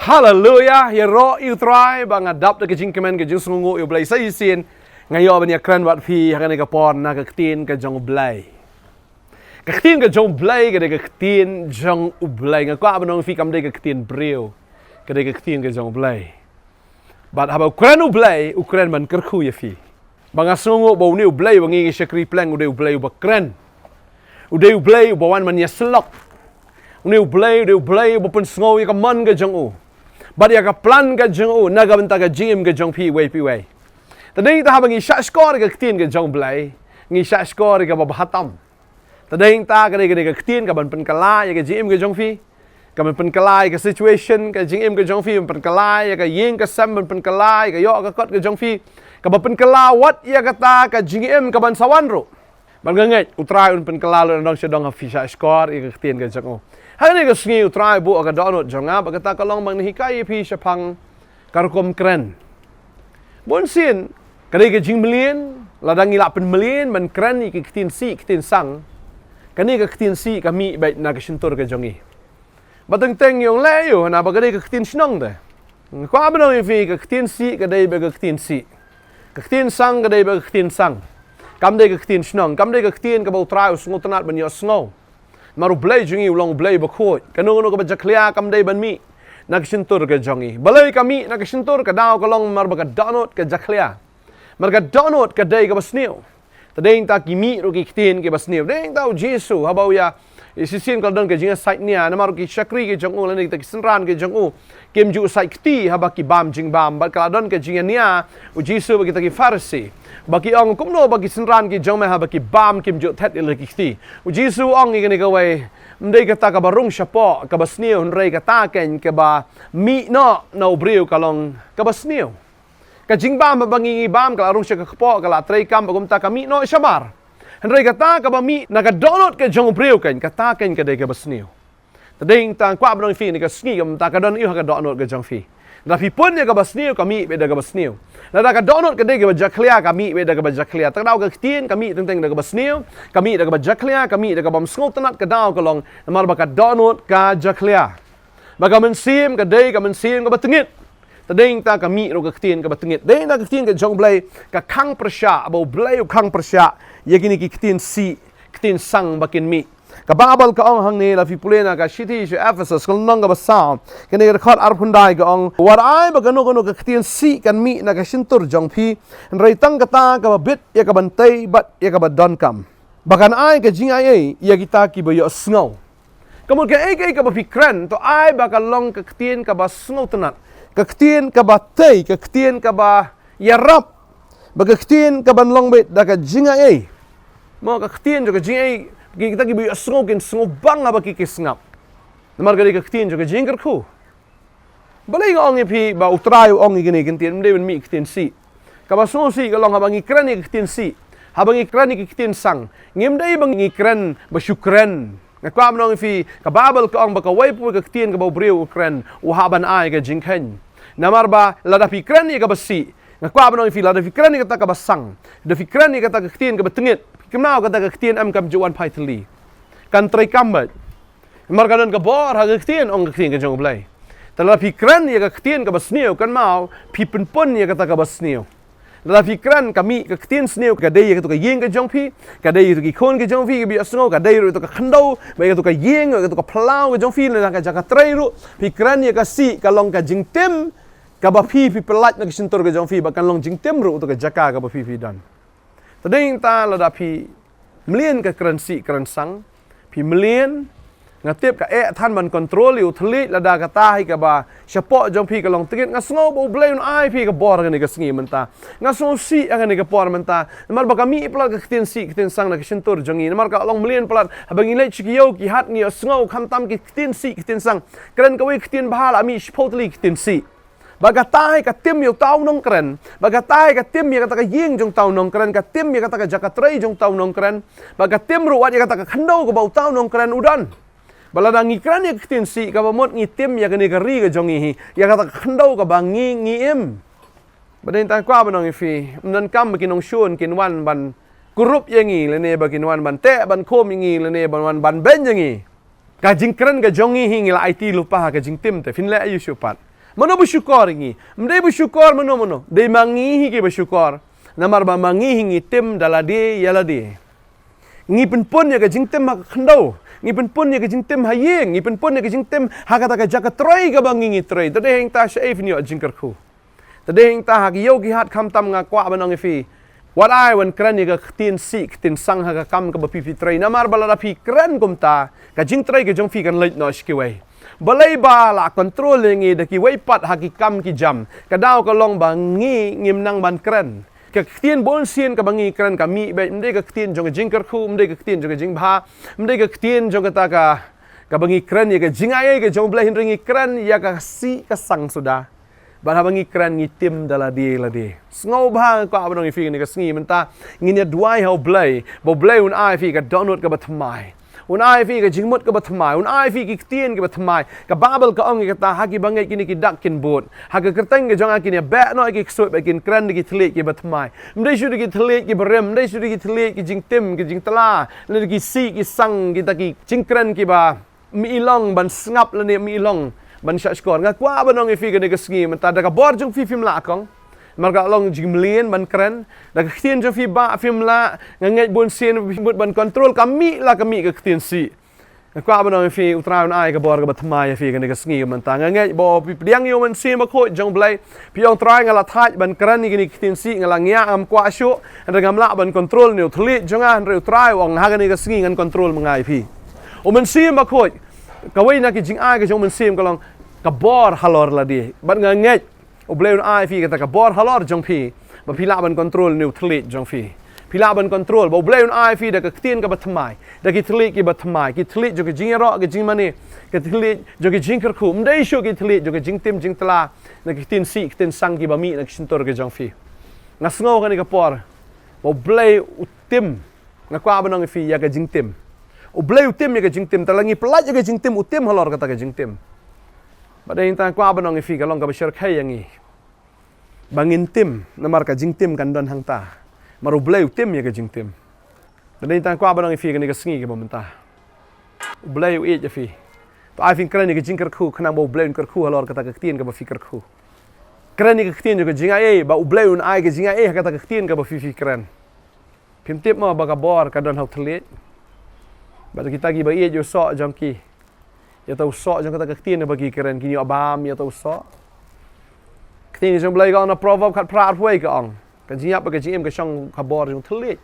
Hallelujah, hero you try bang adap de jing kemen ke jing sungu you blai sai sin ngayo banya kran wat phi hakane ka pon na ka tin ka jong blai ka tin ka jong blai ka de ka tin jong blai nga kwa banong phi kam de ka tin breu ka de ka tin ka jong blai bat haba kran blai ukran man ker khu ya phi bang sungu bo ni blai bang ngi shakri plan ude blai ba kran ude blai bo wan man ya slok ni blai bo pun sngo ka man ka jong u but ya ka plan ka jong u na ga banta ka jim ka jong pi wei tadeng ta habang isha score ka tin ka jong blai ngi sha score ka bahatam tadeng ta ka ka tin ka ban pen kala ya ka jim ka jong pi ka ban pen kala ka situation ka jim ka jong pi pen kala ya ka ying ka sam ban pen kala ya ka yo ka kot ka jong pi ka ban pen kala wat ya ka ta ka jim ka ban sawan ro ban ngai utrai un pen kala lo dong sedong ha fi sha score ya ka tin ka jong u Hari ni kesengi utrai bu agak donut jonga bagata kalong bang hikai pi sepang karkom keren. Bon sin kadai ke jing million ladang ila pen million man keren iki ketin si ketin sang. Kani ke ketin si kami baik na ke sentur ke jongi. Bateng teng yong le yo na bagade ke ketin snong de. Ko abno fi ke ketin si kadai be ke ketin si. Ke ketin sang kadai be ke ketin sang. Kam de ke ketin snong, kam de ke ketin ke bau trai usngo tenat ban yo sngo. Maru blai jungi ulang blai bakoi kanu ka bajaklia kam dai ban mi nak sentur ke jongi balai kami nak sentur ka daw kalong mar baga donut ke jaklia mar ka donut ka dai ka basniu tadeng ta kimi ro ki ktin ke basniu deng tau jesu habau ya isisin kal don ke jinga site nia na maru ki shakri ke jongu lani ta kisenran ke jongu kem ju site kti habaki bam jing bam ba kala don ke jinga nia u jesu bagi ta ki farsi bagi ong kumno bagi senran ki jong meha bagi bam kim jo thet ile kiti u jisu ong igani ka wai mdei ka ta ka barung shapo ka basniu nrei ka ta ken ka ba mi no no briu kalong ka basniu ka jing bam bangi bam ka rung shaka kpo ka la trei kam bagum ta ka mi no shamar nrei ka ta ka ba mi na ka donut ka jong briu ken ka ta ken ka dei ka basniu tadeng tang kwa brong fi ni ka ski kam ta ka don iu ka donut ka jong fi Rafi pun ya ka basniu kami beda ka basniu. Nada ka donut ka dei ka bajaklia kami beda ka bajaklia. Tak daw ka tin kami tenteng ka basniu, kami da ka bajaklia, kami da ka bam sngot tanat ka daw ka long namar ba ka donut ka jaklia. Baka mensim ka dei ka mensim ka batengit. Tadeng ta kami ro ka tin ka batengit. Dei na ka tin ka jong blai ka khang persya abo blai khang persya ya kini ki tin si tin sang bakin mi. Kababal ka ong hang ni la fi pulena ka city si Ephesus kung nong ka basam kani ka khot ar phundai ka ong war ai ba kanu ka khtien si kan mi na ka sintur jong phi rei tang ka ta ka bit ya ka bantai bat ya ka badon kam bakan ai ka jing ai ya kita ki ba yo sngo kamu ka ai ka ba fikran to ai ba ka long ka khtien ka ba sngo tanat ka khtien ka ba tai ka khtien ka ba ya rap ba ka khtien ka ban long bit da ka jing ai mo ka khtien jo ka jing ai kita ki bi sngo kin sngo bang aba ki kisngap namar gari ka ktin jo ka jingker khu balai ga ong pi ba utrai ong igini kin tin de mi ktin si ka ba sngo si ka long habang ikran ni ktin si habang ikran ni ktin sang ngim dai bang ikran ba syukran nga kwa mnong fi ka babal ka ong ba ka wai pu ka ktin ka ba breu ukran u haban ai ka jingkhen namar ba lada fi kran ni ka ba si nga kwa mnong fi lada fi kran ni ka ta ka ba sang da fi kran ni ka ta ka ktin ka ba tengit Kemau kata kektian am kam juan paitli. Kan trai kambat. Marganon ka bor ha kektian ong kektian ka jong blai. Tala fikran ya kektian ka basniu kan mau pipen pun ya kata ka basniu. Tala fikran kami kektian sniu ka dei ka to ka yeng ka jong pi, ka dei to ki khon ka jong pi ka bi asngo ka dei ru to ka khandau, ba ka to ka yeng ka to ka plau ka jong pi na ka jaka trai ru. Fikran ya ka si ka long ka jing tem ka ba pi pelat na ka sintur ka jong pi ba kan long jing tem ru to ka jaka ka ba pi dan. Tadeng ta lada pi melian ka kerensi kerensang pi melian ngatip ka than ban control yu thli lada ka ta hi ka ba syapo jong pi ka long tigit nga sngo bo blai ai pi ka bor ka ni ka sngi menta nga sngo si ang ni ka por menta mar ba kami plat ka ktin si ktin sang na ka sentur jongi mar ka long melian plat habang ilai chikiyo ki hat ni sngo kham tam ki ktin si ktin sang kren ka wi ktin bahal ami spotli ktin si Bagatai ka tim yung tao nong kren. Bagatai ka tim yung kata ka ying jong tao nong kren. Ka tim yung kata ka jakatray jong tao nong kren. Bagatim ruwat yung kata ka kandaw ka baw tao nong kren udan. Baladang ngikran yung kitin si ka bamot ngitim yung kanigari ka jong ihi. Yung kata ka kandaw ka ba ngiem. Badayin tayo kwa ba nong ifi. Mdan kam makinong syun kinwan ban kurup yung i. Lene ba kinwan ban te ban kom yung i. Lene ban ben yung i. Ka jing kren ka jong ihi ngila IT lupa ka jing tim te. Finle ayu syupat. Mano bersyukur ingi. Mdai bersyukur mano. Dei mangihi ki bersyukur. Namar ba mangihi ngi tim dalade yalade. Ngi pun ya ka jingtem ha khandau. Ngi pun ya ka jingtem ha yeng. Ngi pun ya ka jingtem ha kata ka jaka troi ka bangi troi. Tade heng ta sha if ni jingkar khu. Tade heng ta ha ki yo ki hat kham tam nga kwa banong fi. What I wan kran ya ka tin sik tin sang ha ka kam ka ba pi troi. Namar bala fi kran kum ta ka jing troi ka jong fi kan leit no shkiwai. Balai ba la control ngi da ki wei pat ha ki kam ki jam. Ka daw ka long ba ngi ngim nang ban kran. Ka ktien bon sien ka bangi kran ka mi be mde ka ktien jong jing kar khu mde ka ktien jong jing bha mde ka ktien jong ta ka bangi kran ya ka jing ai ka jong blahin ringi kran ya ka si ka sang sudah ba bangi kran ngi tim dala di la di ngau bha ka abang fi ni ka sngi menta ngi ne duai how blai bo blai un ai fi ka download ka batmai un ai fi ka jingmut ka batmai un ai fi ki ktien ka batmai ka babel ka ong ka ta ha ki bangai kini ki dakin bot ha ka kerteng ka jong akini ba no ki ksut ba kin kran ki thlik ki batmai mdai shu ki thlik ki berem mdai shu ki thlik ki jingtem ki jingtala le ki si ki sang ki ta ki jingkran ki ba mi ilong ban ngap le ne mi ilong ban sha skor nga kwa banong fi ka ne ka sngi menta da ka bor jong fi film la kong marga long jimlien ban kren da ktien jo fi ba film la ngai bon sen bot ban control kami ka ktien si kwa ba no fi utraun ai ka bor ka batma ya fi ka ne ka sngi man ta ngai bo piang yo man sen ba kho jong blai piong trai ngala thaj ban kren ni ktien si ngala ngia am kwa shu da ngam la ban control ni thli jonga re trai ong ha ka ne ka sngi ngan control mangai fi o man sen ba kho ka wei na ki jing ai ka jong man sen ka long ka bor halor la di ban ngai o bleu ai fi ka bor halor jong fi ba pila ban control ni thlit jong fi pila ban control ba bleu ai fi da ka ktien ka batmai da ki thlit ki batmai ki thlit jo ki jingero ki jingmani ki thlit jo ki jingkar khu mdai shu ki thlit jo ki jingtim jingtla na ki tin si tin sang ki ba mi na ki sintor ki jong fi ngasngo ka ni ka por ba bleu utim na kwa banong fi ya ka jingtim o bleu tim ya ka jingtim talangi pelaj ya ka jingtim utim halor ka ta ka jingtim pada intan kwa banong fi ka long ka bashar khai yangi bangin tim namar ka jingtim kan don hang ta maru bleu tim ya ka jingtim pada intan kwa banong fi ka ni ka sngi ka momenta bleu e ja fi to ai fin kran ni ka jingkar khu khana bo bleu kar khu halor ka ta ka tien ka ba fikar khu kran ni ka tien jo ka jinga e ba bleu un ai ka jinga e ka ta ka tien ka ba fi kran pim tip ma ba ka bor ka don hau thlet ba kita gi ba e jo so jong ki ya tau so jong kata ktien bagi keren kini abam ya tau so ktien jong blai ga na proverb khat prat hoi ka ong ka jiap ka jim ka shong ka bor jong thlit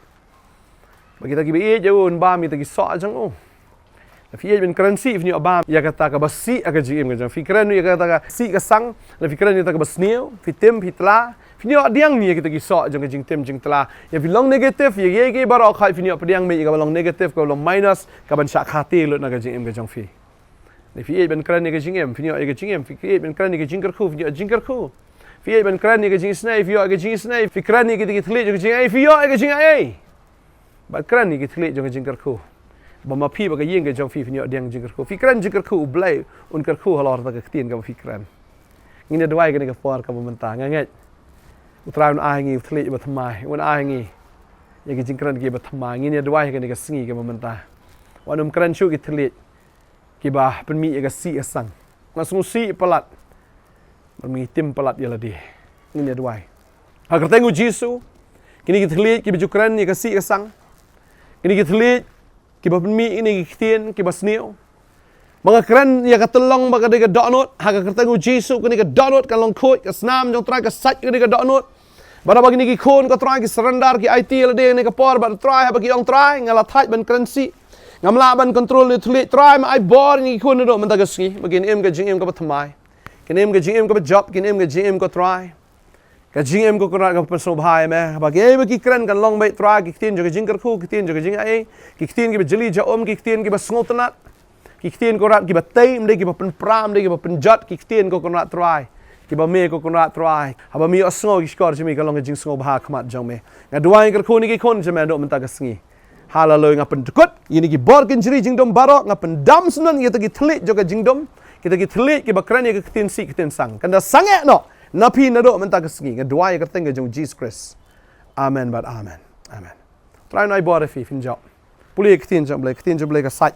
bagi ta gi be je un bam mi ta gi so jong o la fi ben keren si ni abam ya kata ka basi ka jim ka jong fi keren ya kata ka si ka sang la fi keren ya ta ka basneu fi tem fi tla fi ni diang ni kita gi so jong ka jing tem jing tla ya fi long negative ya ge baro khai fi ni pediang me ka long negative ka long minus ka ban sha khati lo na ka jim ka jong fi ni fi ben kran ni ka jingem fi ni ka jingem fi ben kran ni ka jingkar khu fi ni jingkar khu fi ben kran ni ka jing snai fi ka jing snai fi kran ni ka thli jo ka jing ai fi ka jing ai ba kran ni ka thli jo ka jingkar khu ba ma phi ba ka yeng ka jong fi ni diang jingkar khu fi kran jingkar khu blai un kar khu halor ta ka tien ka fi kran ngi ne dwai ka ni ka for ka momenta ngai utraun ai ngi thli ba thamai un ai ngi ya ka jingkran ki ba thamai ngi ne dwai ka ni ka sngi ka momenta wanum kran shu ki thli kiba penmi ya si asang langsung si pelat penmi tim pelat ya ladi ini dia dua agar tengok Yesus kini kita lihat kiba jukran ya si asang kini kita lihat kiba penmi ini kitien kiba sneo mga kran ya katulong baga de download agar tengok Yesus kini ka download ka long khoi ka snam jong try ka sat kini ka download bara bagi ni ki khon ka try ki surrender ki IT ladi ni ka por ba try bagi ong try ngala thaj ban currency ngamla ban control ni thli try ma ai bor ni khun do man ta ga sngi magin em ga jing em ka batmai kin em ga jing em ka job kin em ga jing em ko try ka jing em ko kra ka so bhai me ba ge ba ki kran kan long mai try ki tin jo ga jing kar khu ki tin jo ga jing ai ki tin ki ba jali ja om ki tin ki ba sngotanat ki tin ko rat ki ba tai mde ki ba pen pram mde ki ba pen jot ki tin ko rat try ki ba me ko rat try ha ba mi osngo ki skor jimi ka long ga jing sngo bha khmat jong me nga duai kar khu ni ki khon jame do man ta ga sngi halalu ngapen dekut ini ki borkin jeri jingdom barok ngapen dam sunan kita ki thlit joka jingdom kita ki thlit ki bakran ki tin si tin sang kanda sange no napi nado menta ka sngi ngadua ya kateng jong Jesus Christ amen but amen try nai bor fi finjau puli ki tin jom blai ka sai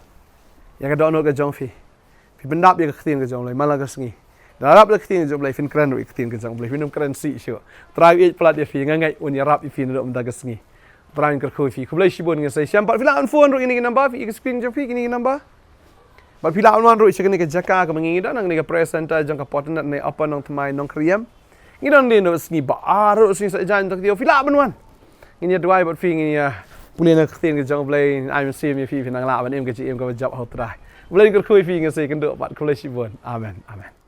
ya ka dono ka jong fi bendap ya ka tin ka jong lai mala ka sngi Darap lek tin jo blai fin kran ro tin ke jang blai finum kran si sho. Trai it plat ya fi ngai un ya rap ifin ro mda gasngi. Trai ker khoi fi kublai shibon ngai sai syam pat filan phone ro ini number fi screen jo fi ini number. Pat filan wan ro ikene ke jaka ka mangi dan nang ne ka presenter jang ka potnat ne apa nang thmai nang kriam. Ngidon din ro sngi ba ro sngi sa jan tak dio filan banwan. Ini dwai pat fi ngi ya punya nak tin ke jang blai I'm see me fi nang la ban em ke ji em ka jap ho trai. Blai ker khoi fi ngai sai kan do pat kublai shibon. Amen. Amen.